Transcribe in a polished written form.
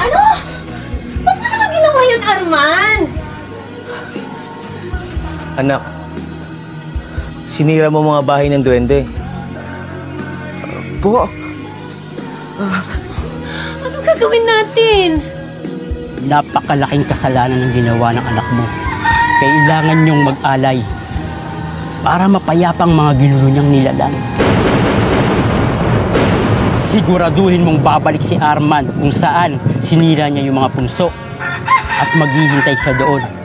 Ano? Ba't mo naman ginawa yun, Arman? Anak, sinira mo mga bahay ng duwende. Po? Anong gagawin natin? Napakalaking kasalanan ng ginawa ng anak mo. Kailangan niyong mag-alay para mapayapang mga ginulo niyang nilalang. Siguraduhin mong babalik si Arman kung saan sinira niya yung mga punso at maghihintay siya doon.